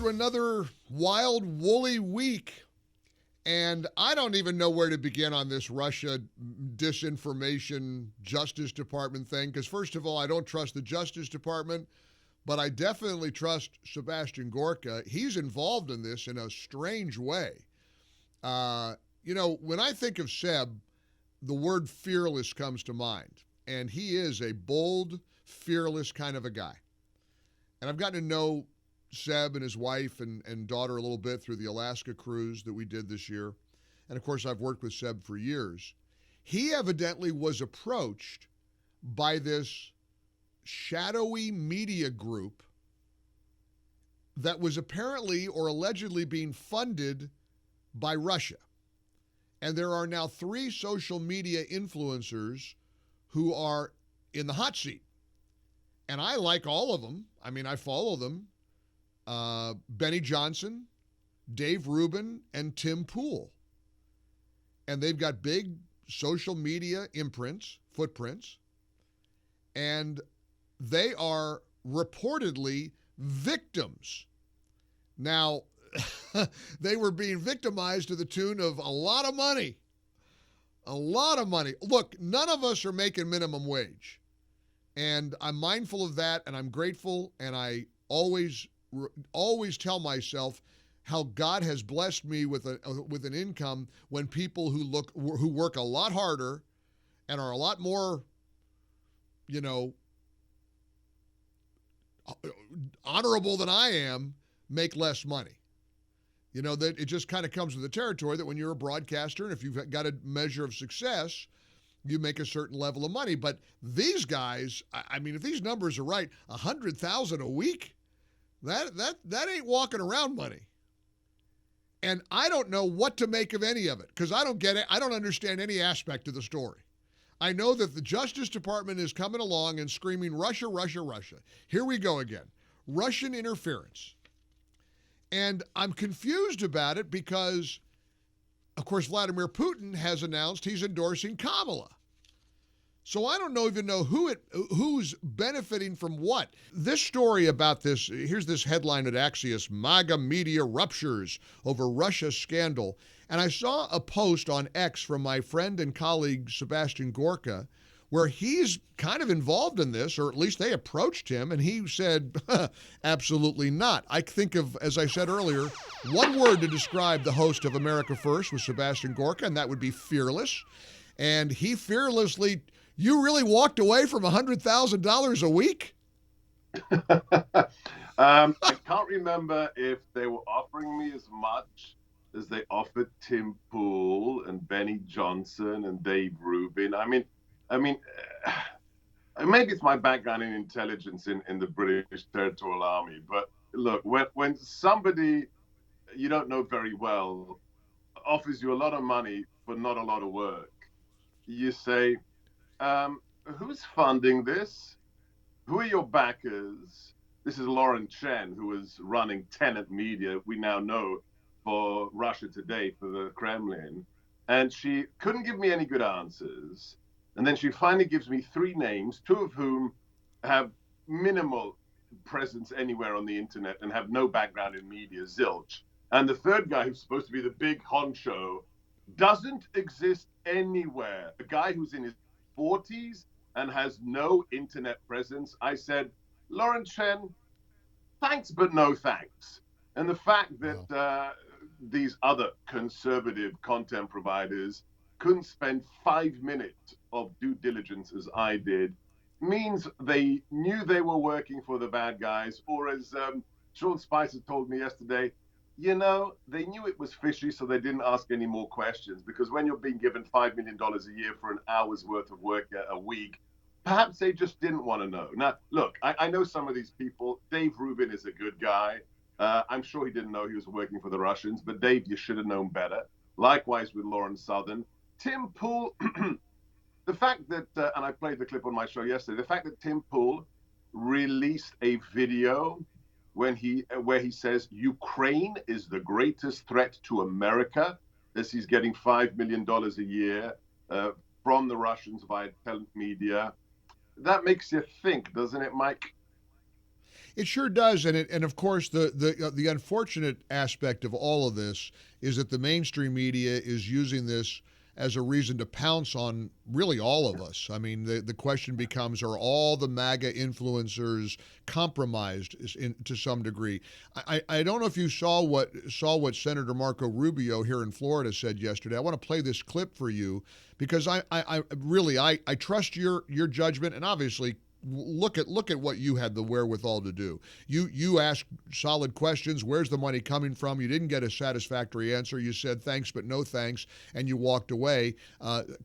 to another wild, woolly week. And I don't even know where to begin on this Russia disinformation Justice Department thing. Because, first of all, I don't trust the Justice Department, but I definitely trust Sebastian Gorka. He's involved in this in a strange way. When I think of Seb, the word fearless comes to mind. And he is a bold, fearless kind of a guy. And I've gotten to know Seb and his wife and daughter a little bit through the Alaska cruise that we did this year. And of course, I've worked with Seb for years. He evidently was approached by this shadowy media group that was apparently or allegedly being funded by Russia. And there are now 3 social media influencers who are in the hot seat. And I like all of them. I mean, I follow them. Benny Johnson, Dave Rubin, and Tim Pool. And they've got big social media footprints, and they are reportedly victims. Now, they were being victimized to the tune of a lot of money. A lot of money. Look, none of us are making minimum wage. And I'm mindful of that, and I'm grateful, and I always tell myself how God has blessed me with an income when people who work a lot harder and are a lot more, honorable than I am, make less money. That it just kind of comes with the territory that when you're a broadcaster and if you've got a measure of success, you make a certain level of money. But these guys, I mean, if these numbers are right, $100,000 a week, that ain't walking around money. And I don't know what to make of any of it because I don't get it. I don't understand any aspect of the story. I know that the Justice Department is coming along and screaming, Russia, Russia, Russia. Here we go again. Russian interference. And I'm confused about it because, of course, Vladimir Putin has announced he's endorsing Kamala. So I don't even know who's benefiting from what. This story about this, here's this headline at Axios, MAGA media ruptures over Russia scandal. And I saw a post on X from my friend and colleague Sebastian Gorka where he's kind of involved in this, or at least they approached him, and he said, absolutely not. I think of, as I said earlier, one word to describe the host of America First was Sebastian Gorka, and that would be fearless. And he fearlessly, you really walked away from $100,000 a week? I can't remember if they were offering me as much as they offered Tim Pool and Benny Johnson and Dave Rubin. I mean, maybe it's my background in intelligence in the British Territorial Army. But look, when somebody you don't know very well offers you a lot of money for not a lot of work, you say, who's funding this? Who are your backers? This is Lauren Chen, who was running Tenet Media, we now know, for Russia Today, for the Kremlin. And she couldn't give me any good answers. And then she finally gives me 3 names, 2 of whom have minimal presence anywhere on the internet and have no background in media, zilch. And the third guy, who's supposed to be the big honcho, doesn't exist anywhere. A guy who's in his 40s and has no internet presence. I said, Lauren Chen, thanks, but no thanks. And the fact that these other conservative content providers couldn't spend 5 minutes of due diligence as I did means they knew they were working for the bad guys, or as Sean Spicer told me yesterday, they knew it was fishy, so they didn't ask any more questions. Because when you're being given $5 million a year for an hour's worth of work a week, perhaps they just didn't want to know. Now, look, I know some of these people. Dave Rubin is a good guy. I'm sure he didn't know he was working for the Russians, but Dave, you should have known better. Likewise with Lauren Southern. Tim Pool, the fact that, and I played the clip on my show yesterday, the fact that Tim Pool released a video where he says Ukraine is the greatest threat to America, as he's getting $5 million a year from the Russians via Tenet Media. That makes you think, doesn't it, Mike? It sure does, and of course the unfortunate aspect of all of this is that the mainstream media is using this as a reason to pounce on really all of us. I mean, the question becomes: are all the MAGA influencers compromised to some degree? I don't know if you saw what Senator Marco Rubio here in Florida said yesterday. I want to play this clip for you because I really trust your judgment, and obviously look at what you had the wherewithal to do. You asked solid questions. Where's the money coming from? You didn't get a satisfactory answer. You said thanks but no thanks, and you walked away.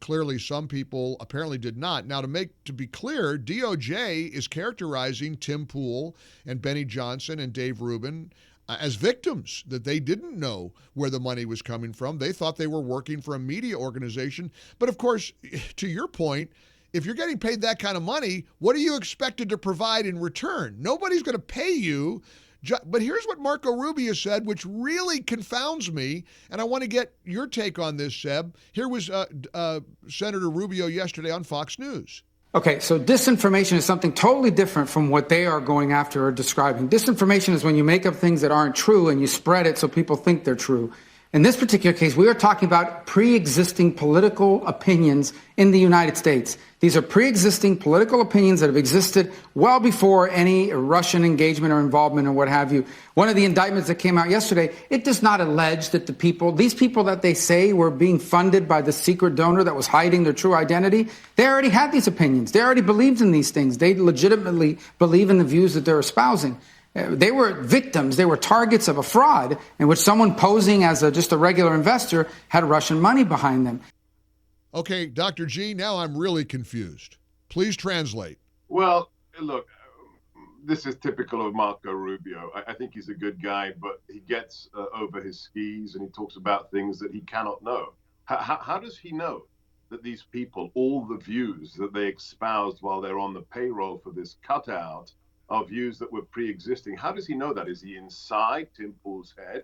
Clearly, some people apparently did not. Now, to be clear, DOJ is characterizing Tim Pool and Benny Johnson and Dave Rubin as victims, that they didn't know where the money was coming from. They thought they were working for a media organization. But of course, to your point, if you're getting paid that kind of money, what are you expected to provide in return? Nobody's going to pay you. But here's what Marco Rubio said, which really confounds me, and I want to get your take on this, Seb. Here was Senator Rubio yesterday on Fox News. Okay, so disinformation is something totally different from what they are going after or describing. Disinformation is when you make up things that aren't true and you spread it so people think they're true. In this particular case, we are talking about pre-existing political opinions in the United States. These are pre-existing political opinions that have existed well before any Russian engagement or involvement or what have you. One of the indictments that came out yesterday, it does not allege that these people that they say were being funded by the secret donor that was hiding their true identity, they already had these opinions. They already believed in these things. They legitimately believe in the views that they're espousing. They were victims. They were targets of a fraud in which someone posing as just a regular investor had Russian money behind them. Okay, Dr. G, now I'm really confused. Please translate. Well, look, this is typical of Marco Rubio. I think he's a good guy, but he gets over his skis and he talks about things that he cannot know. How does he know that these people, all the views that they espoused while they're on the payroll for this cutout, are views that were pre-existing? How does he know that? Is he inside Tim Pool's head?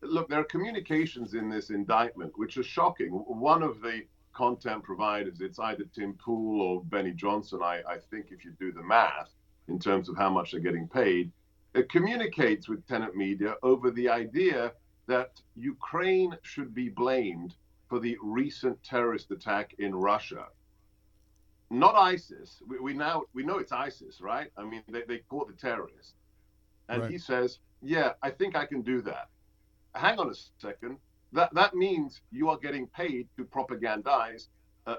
Look, there are communications in this indictment which are shocking. One of the content providers, it's either Tim Pool or Benny Johnson, I think, if you do the math in terms of how much they're getting paid, it communicates with Tenet Media over the idea that Ukraine should be blamed for the recent terrorist attack in Russia. Not ISIS. We know it's ISIS, right? I mean, they caught the terrorists. And right. He says, yeah, I think I can do that. Hang on a second. That means you are getting paid to propagandize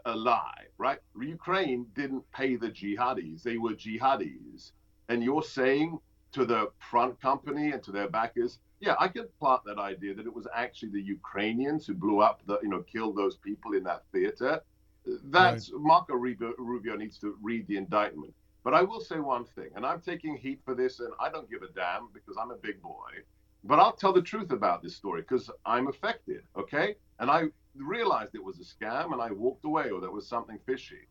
a lie, right? Ukraine didn't pay the jihadis. They were jihadis. And you're saying to the front company and to their backers, yeah, I can plant that idea that it was actually the Ukrainians who blew up, killed those people in that theater. That's right. Marco Rubio needs to read the indictment. But I will say one thing, and I'm taking heat for this, and I don't give a damn because I'm a big boy. But I'll tell the truth about this story because I'm affected, okay? And I realized it was a scam, and I walked away, or there was something fishy.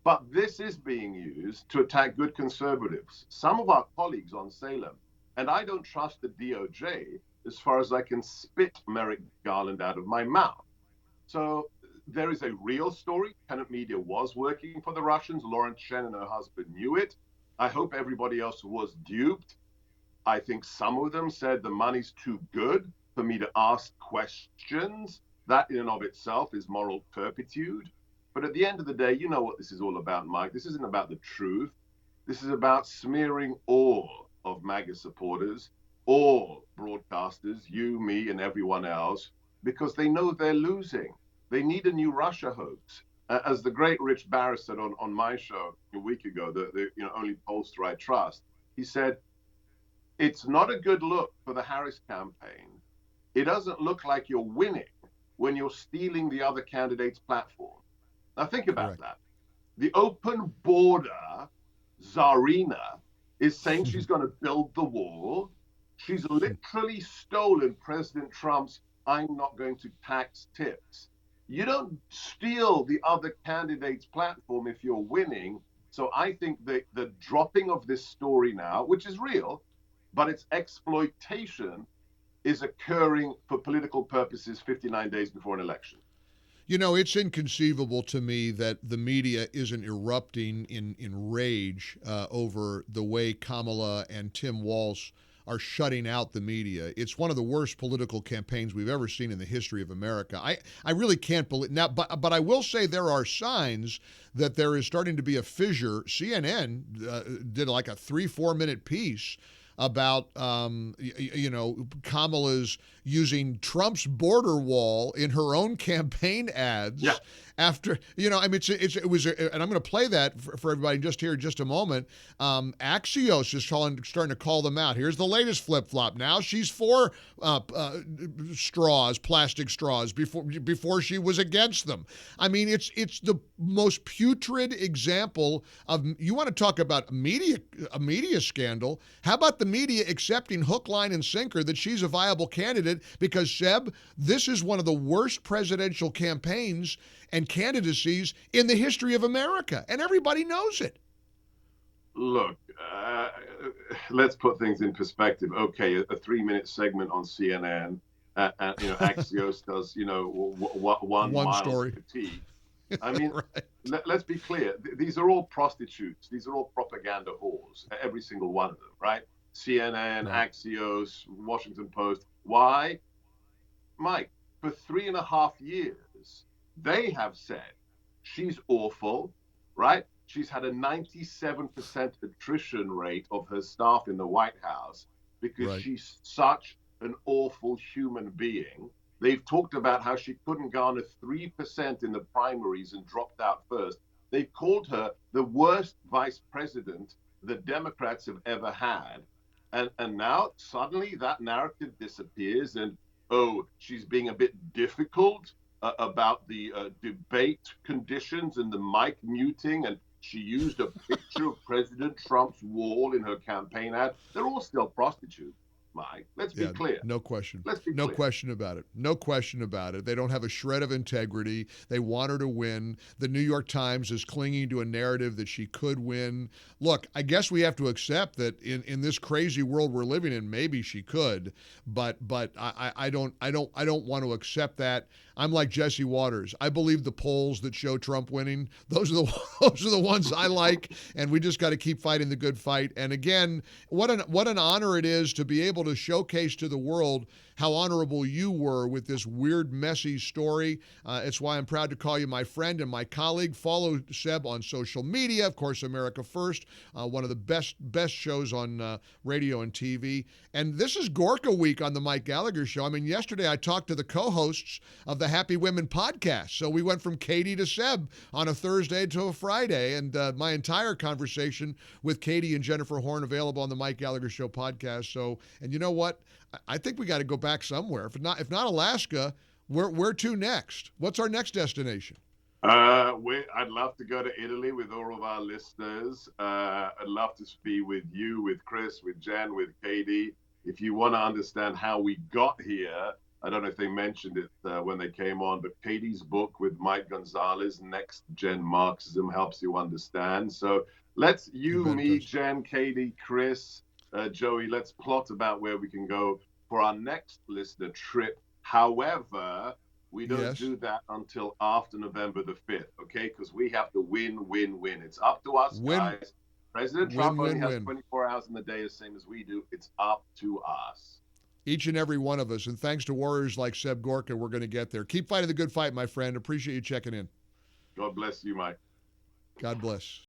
But this is being used to attack good conservatives, some of our colleagues on Salem. And I don't trust the DOJ as far as I can spit Merrick Garland out of my mouth. So there is a real story. Tenet Media was working for the Russians. Lauren Chen and her husband knew it. I hope everybody else was duped. I think some of them said the money's too good for me to ask questions. That in and of itself is moral turpitude. But at the end of the day, you know what this is all about, Mike. This isn't about the truth. This is about smearing all of MAGA supporters, all broadcasters, you, me, and everyone else, because they know they're losing. They need a new Russia hoax. As the great Rich Barris said on my show a week ago, the only pollster I trust, he said, it's not a good look for the Harris campaign. It doesn't look like you're winning when you're stealing the other candidate's platform. Now think about that. The open border Tsarina is saying she's going to build the wall. She's literally stolen President Trump's I'm not going to tax tips. You don't steal the other candidate's platform if you're winning. So I think the dropping of this story now, which is real, but its exploitation is occurring for political purposes 59 days before an election. You know, it's inconceivable to me that the media isn't erupting in rage over the way Kamala and Tim Walz are shutting out the media. It's one of the worst political campaigns we've ever seen in the history of America. I really can't believe now, but I will say there are signs that there is starting to be a fissure. CNN did like a 3-4 minute piece about Kamala's using Trump's border wall in her own campaign ads. Yeah. After, it was, and I'm going to play that for everybody just here in just a moment. Axios is starting to call them out. Here's the latest flip-flop. Now she's for plastic straws, before she was against them. I mean, it's the most putrid example of, you want to talk about a media scandal. How about the media accepting hook, line, and sinker that she's a viable candidate? Because, Seb, this is one of the worst presidential campaigns and candidacies in the history of America, and everybody knows it. Look, let's put things in perspective. Okay, a 3-minute segment on CNN, Axios does, one story. fatigue. I mean, Right. let's be clear. These are all prostitutes. These are all propaganda whores, every single one of them, right? CNN, Right. Axios, Washington Post. Why? Mike, for 3.5 years, they have said she's awful, right? She's had a 97% attrition rate of her staff in the White House because Right. she's such an awful human being. They've talked about how she couldn't garner 3% in the primaries and dropped out first. They've called her the worst vice president the Democrats have ever had. And now suddenly that narrative disappears, and she's being a bit difficult about the debate conditions and the mic muting, and she used a picture of President Trump's wall in her campaign ad. They're all still prostitutes, Mike. Let's be clear. No question. Let's be No clear. question about it. No question about it. They don't have a shred of integrity. They want her to win. The New York Times is clinging to a narrative that she could win. Look, I guess we have to accept that in this crazy world we're living in, maybe she could, but I don't want to accept that. I'm like Jesse Waters. I believe the polls that show Trump winning. Those are the ones I like, and we just got to keep fighting the good fight. And again, what an honor it is to be able to showcase to the world how honorable you were with this weird, messy story. It's why I'm proud to call you my friend and my colleague. Follow Seb on social media. Of course, America First, one of the best shows on radio and TV. And this is Gorka Week on the Mike Gallagher Show. I mean, yesterday I talked to the co-hosts of the Happy Women podcast. So we went from Katie to Seb on a Thursday to a Friday. And my entire conversation with Katie and Jennifer Horn available on the Mike Gallagher Show podcast. So, and you know what? I think we got to go back somewhere. If not Alaska, where to next? What's our next destination? I'd love to go to Italy with all of our listeners. I'd love to be with you, with Chris, with Jen, with Katie. If you want to understand how we got here, I don't know if they mentioned it when they came on, but Katie's book with Mike Gonzalez, Next Gen Marxism, helps you understand. So let's me, Jen, Katie, Chris, Joey, let's plot about where we can go for our next listener trip. However, we don't do that until after November the 5th, okay? Because we have to win. It's up to us, guys. President Trump only has 24 hours in the day, the same as we do. It's up to us. Each and every one of us. And thanks to warriors like Seb Gorka, we're going to get there. Keep fighting the good fight, my friend. Appreciate you checking in. God bless you, Mike. God bless.